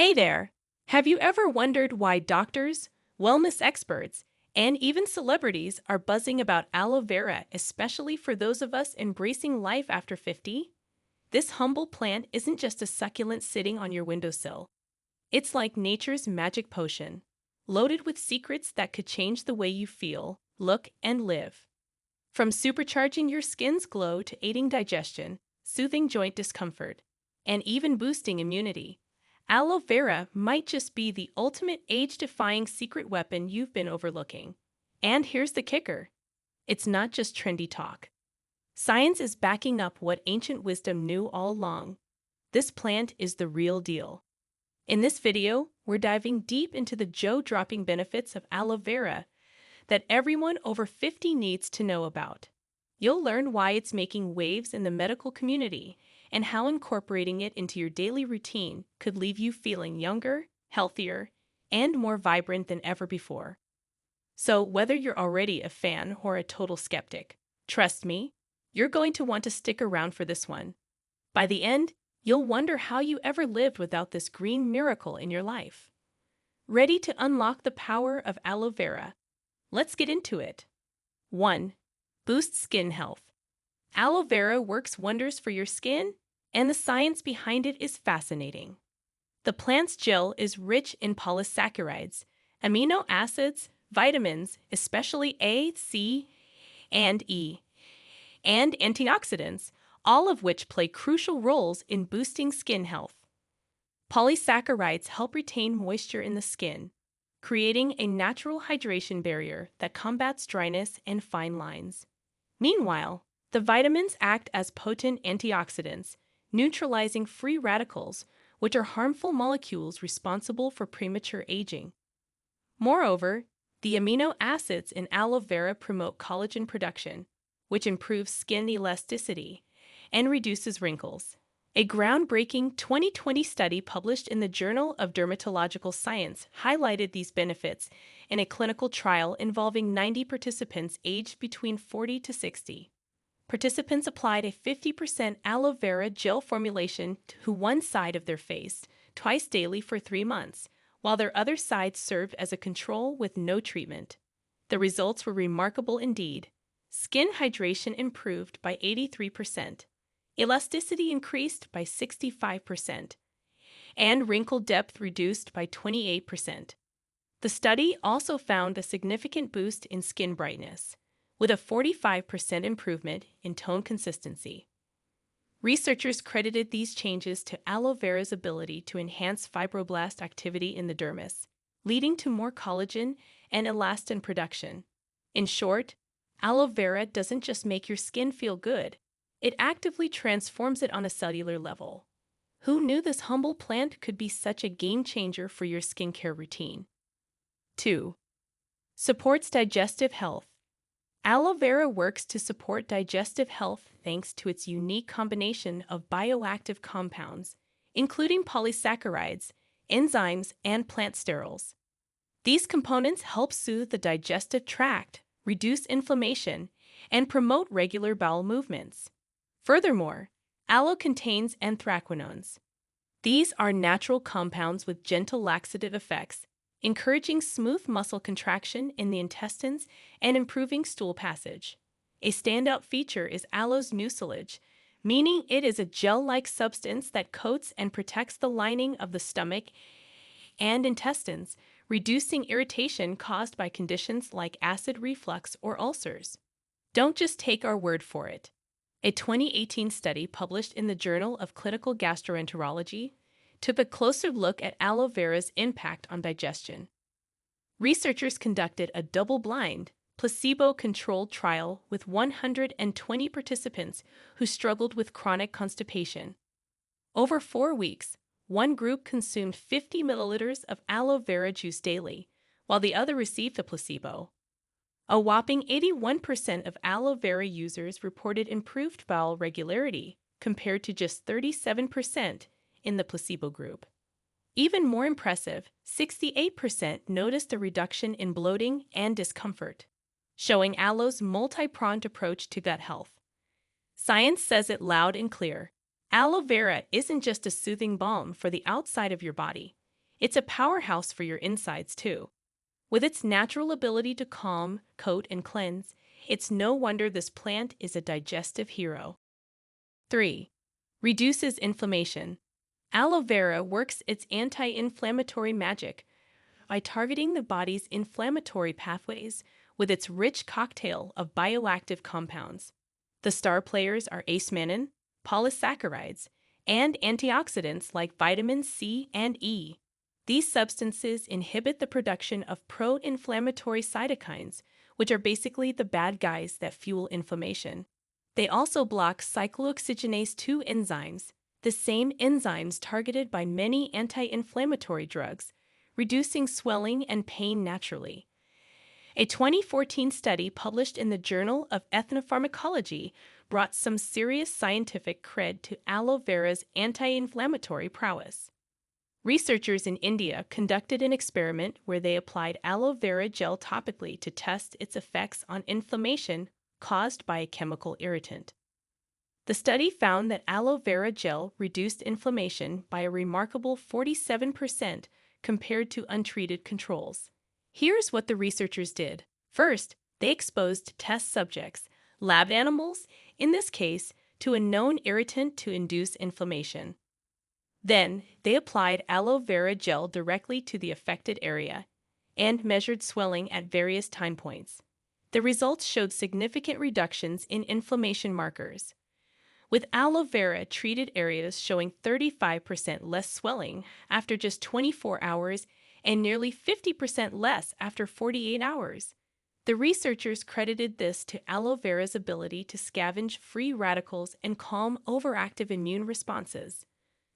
Hey there! Have you ever wondered why doctors, wellness experts, and even celebrities are buzzing about aloe vera, especially for those of us embracing life after 50? This humble plant isn't just a succulent sitting on your windowsill. It's like nature's magic potion, loaded with secrets that could change the way you feel, look, and live. From supercharging your skin's glow to aiding digestion, soothing joint discomfort, and even boosting immunity, aloe vera might just be the ultimate age-defying secret weapon you've been overlooking. And here's the kicker. It's not just trendy talk. Science is backing up what ancient wisdom knew all along. This plant is the real deal. In this video, we're diving deep into the jaw-dropping benefits of aloe vera that everyone over 50 needs to know about. You'll learn why it's making waves in the medical community and how incorporating it into your daily routine could leave you feeling younger, healthier, and more vibrant than ever before. So, whether you're already a fan or a total skeptic, trust me, you're going to want to stick around for this one. By the end, you'll wonder how you ever lived without this green miracle in your life. Ready to unlock the power of aloe vera? Let's get into it. 1. Boost skin health. Aloe vera works wonders for your skin, and the science behind it is fascinating. The plant's gel is rich in polysaccharides, amino acids, vitamins, especially A, C, and E, and antioxidants, all of which play crucial roles in boosting skin health. Polysaccharides help retain moisture in the skin, creating a natural hydration barrier that combats dryness and fine lines. Meanwhile, the vitamins act as potent antioxidants, neutralizing free radicals, which are harmful molecules responsible for premature aging. Moreover, the amino acids in aloe vera promote collagen production, which improves skin elasticity and reduces wrinkles. A groundbreaking 2020 study published in the Journal of Dermatological Science highlighted these benefits in a clinical trial involving 90 participants aged between 40 to 60. Participants applied a 50% aloe vera gel formulation to one side of their face twice daily for 3 months, while their other side served as a control with no treatment. The results were remarkable indeed. Skin hydration improved by 83%. Elasticity increased by 65%, and wrinkle depth reduced by 28%. The study also found a significant boost in skin brightness, with a 45% improvement in tone consistency. Researchers credited these changes to aloe vera's ability to enhance fibroblast activity in the dermis, leading to more collagen and elastin production. In short, aloe vera doesn't just make your skin feel good, it actively transforms it on a cellular level. Who knew this humble plant could be such a game changer for your skincare routine? 2. Supports digestive health. Aloe vera works to support digestive health thanks to its unique combination of bioactive compounds, including polysaccharides, enzymes, and plant sterols. These components help soothe the digestive tract, reduce inflammation, and promote regular bowel movements. Furthermore, aloe contains anthraquinones. These are natural compounds with gentle laxative effects, encouraging smooth muscle contraction in the intestines and improving stool passage. A standout feature is aloe's mucilage, meaning it is a gel-like substance that coats and protects the lining of the stomach and intestines, reducing irritation caused by conditions like acid reflux or ulcers. Don't just take our word for it. A 2018 study published in the Journal of Clinical Gastroenterology took a closer look at aloe vera's impact on digestion. Researchers conducted a double-blind, placebo-controlled trial with 120 participants who struggled with chronic constipation. Over 4 weeks, one group consumed 50 milliliters of aloe vera juice daily, while the other received the placebo. A whopping 81% of aloe vera users reported improved bowel regularity, compared to just 37% in the placebo group. Even more impressive, 68% noticed a reduction in bloating and discomfort, showing aloe's multi-pronged approach to gut health. Science says it loud and clear. Aloe vera isn't just a soothing balm for the outside of your body. It's a powerhouse for your insides, too. With its natural ability to calm, coat, and cleanse, it's no wonder this plant is a digestive hero. 3. Reduces inflammation. Aloe vera works its anti-inflammatory magic by targeting the body's inflammatory pathways with its rich cocktail of bioactive compounds. The star players are acemanin, polysaccharides, and antioxidants like vitamins C and E. These substances inhibit the production of pro-inflammatory cytokines, which are basically the bad guys that fuel inflammation. They also block cyclooxygenase 2 enzymes, the same enzymes targeted by many anti-inflammatory drugs, reducing swelling and pain naturally. A 2014 study published in the Journal of Ethnopharmacology brought some serious scientific cred to aloe vera's anti-inflammatory prowess. Researchers in India conducted an experiment where they applied aloe vera gel topically to test its effects on inflammation caused by a chemical irritant. The study found that aloe vera gel reduced inflammation by a remarkable 47% compared to untreated controls. Here's what the researchers did. First, they exposed test subjects, lab animals, in this case, to a known irritant to induce inflammation. Then, they applied aloe vera gel directly to the affected area and measured swelling at various time points. The results showed significant reductions in inflammation markers, with aloe vera treated areas showing 35% less swelling after just 24 hours and nearly 50% less after 48 hours. The researchers credited this to aloe vera's ability to scavenge free radicals and calm overactive immune responses.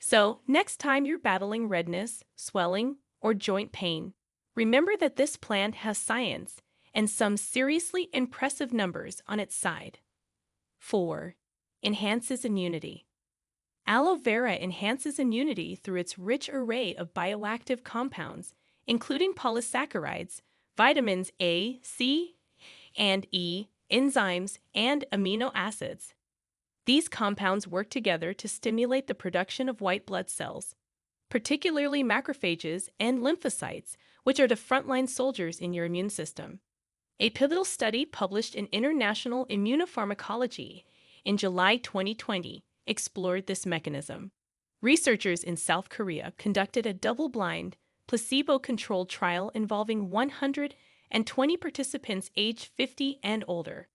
So, next time you're battling redness, swelling, or joint pain, remember that this plant has science and some seriously impressive numbers on its side. 4. Enhances immunity. Aloe vera enhances immunity through its rich array of bioactive compounds, including polysaccharides, vitamins A, C, and E, enzymes, and amino acids. These compounds work together to stimulate the production of white blood cells, particularly macrophages and lymphocytes, which are the frontline soldiers in your immune system. A pivotal study published in International Immunopharmacology in July 2020 explored this mechanism. Researchers in South Korea conducted a double-blind, placebo-controlled trial involving 120 participants aged 50 and older.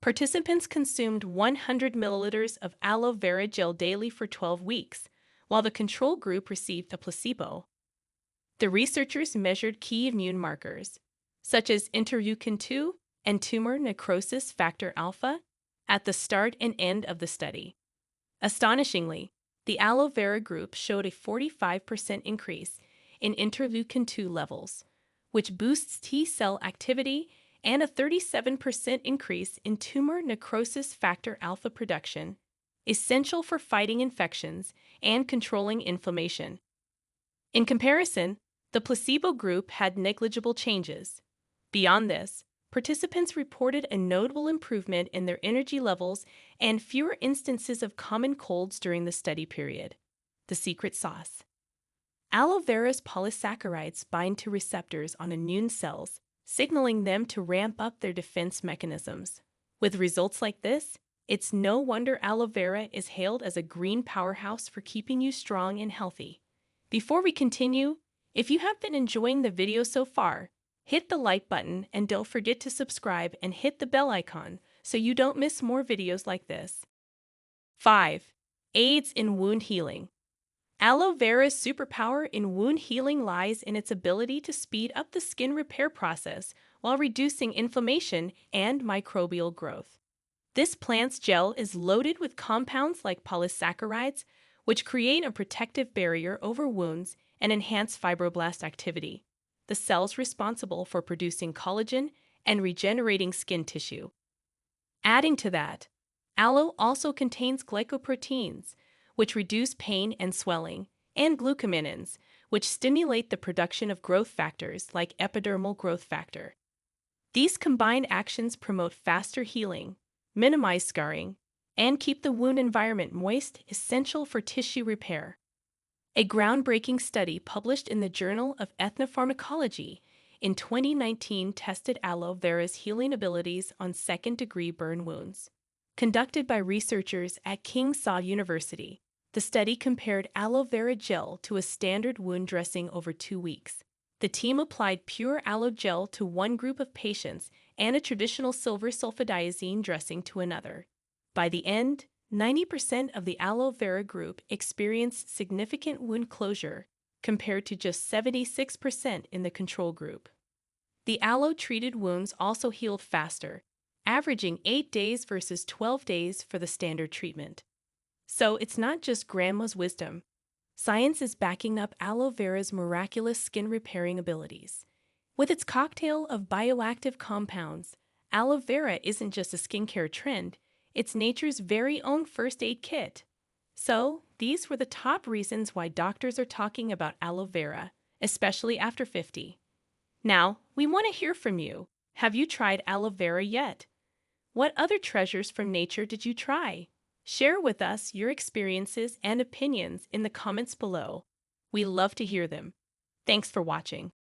Participants consumed 100 milliliters of aloe vera gel daily for 12 weeks, while the control group received a placebo. The researchers measured key immune markers, such as interleukin-2 and tumor necrosis factor alpha, at the start and end of the study. Astonishingly, the aloe vera group showed a 45% increase in interleukin-2 levels, which boosts T-cell activity, and a 37% increase in tumor necrosis factor alpha production, essential for fighting infections and controlling inflammation. In comparison, the placebo group had negligible changes. Beyond this, participants reported a notable improvement in their energy levels and fewer instances of common colds during the study period. The secret sauce. Aloe vera's polysaccharides bind to receptors on immune cells, signaling them to ramp up their defense mechanisms. With results like this, it's no wonder aloe vera is hailed as a green powerhouse for keeping you strong and healthy. Before we continue, if you have been enjoying the video so far, hit the like button and don't forget to subscribe and hit the bell icon so you don't miss more videos like this. 5. Aids in wound healing. Aloe vera's superpower in wound healing lies in its ability to speed up the skin repair process while reducing inflammation and microbial growth. This plant's gel is loaded with compounds like polysaccharides, which create a protective barrier over wounds and enhance fibroblast activity, the cells responsible for producing collagen and regenerating skin tissue. Adding to that, aloe also contains glycoproteins, which reduce pain and swelling, and glucosamines, which stimulate the production of growth factors like epidermal growth factor. These combined actions promote faster healing, minimize scarring, and keep the wound environment moist, essential for tissue repair. A groundbreaking study published in the Journal of Ethnopharmacology in 2019 tested aloe vera's healing abilities on second-degree burn wounds. Conducted by researchers at King Saud University, the study compared aloe vera gel to a standard wound dressing over 2 weeks. The team applied pure aloe gel to one group of patients and a traditional silver sulfadiazine dressing to another. By the end, 90% of the aloe vera group experienced significant wound closure, compared to just 76% in the control group. The aloe-treated wounds also healed faster, averaging 8 days versus 12 days for the standard treatment. So it's not just grandma's wisdom. Science is backing up aloe vera's miraculous skin-repairing abilities. With its cocktail of bioactive compounds, aloe vera isn't just a skincare trend, it's nature's very own first aid kit. So, these were the top reasons why doctors are talking about aloe vera, especially after 50. Now, we want to hear from you. Have you tried aloe vera yet? What other treasures from nature did you try? Share with us your experiences and opinions in the comments below. We love to hear them. Thanks for watching.